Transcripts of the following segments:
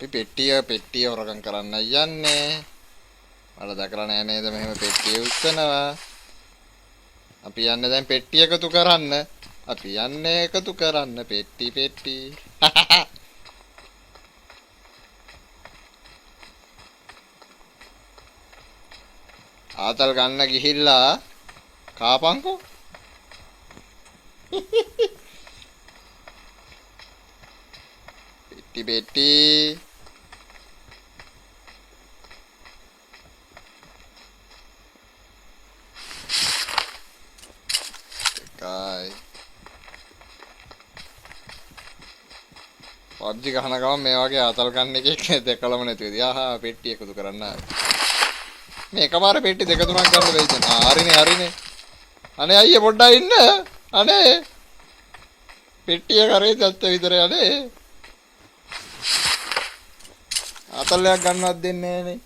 අපි පෙට්ටිය හොරකම් කරන්න යන්නේ. මට දැකලා නෑ නේද මෙහෙම පෙට්ටිය උස්සනවා. අපි යන්නේ දැන් පෙට්ටිය එකතු කරන්න. අපි යන්නේ එකතු කරන්න පෙට්ටි. ආතල් ගන්න ගිහිල්ලා කාපන්කෝ. පෙට්ටි. එකයි. PUBG ගහන ගමන් මේ වගේ ආතල් ගන්න එකෙක් දැකලම නැති වෙදී. ආහා පෙට්ටි එකතු කරන්න ආවේ. මේ එකමාර පෙට්ටි දෙක තුනක් ගන්න වෙයි දැන්. හරිනේ. අනේ අයියේ පොඩ්ඩක් ඉන්න. අනේ පෙට්ටිය කරේ දැත්ත විතර යන්නේ. ආතල්යක් ගන්නවත් දෙන්නේ නෑනේ.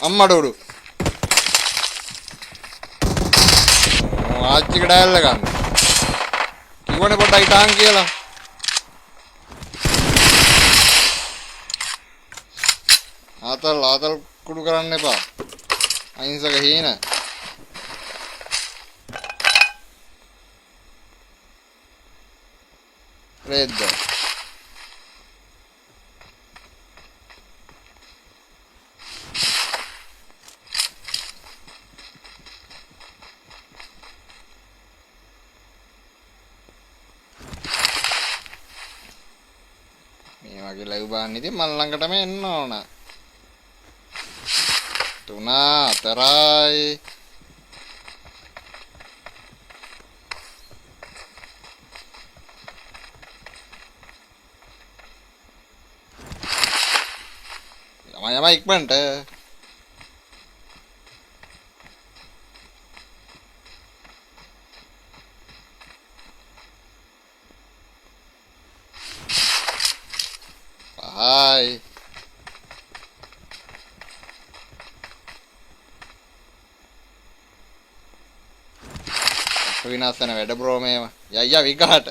අම්මඩ උඩු. ආච්චික ඩයල් ගන්න. කිව්වනේ පොඩ්ඩක් හිටාන් කියලා. ආතල් කුඩු කරන්න එපා. අහිංසක හීන. රෙද්ද. මේ වගේ ලයිව් බාන්න ඉතින් මල් ළඟටම එන්න ඕන. 3 4යි. යම ඉක්මනට. Hi. විනාශ වෙන වැඩ බ්‍රෝ මේව. යයියා විගහට.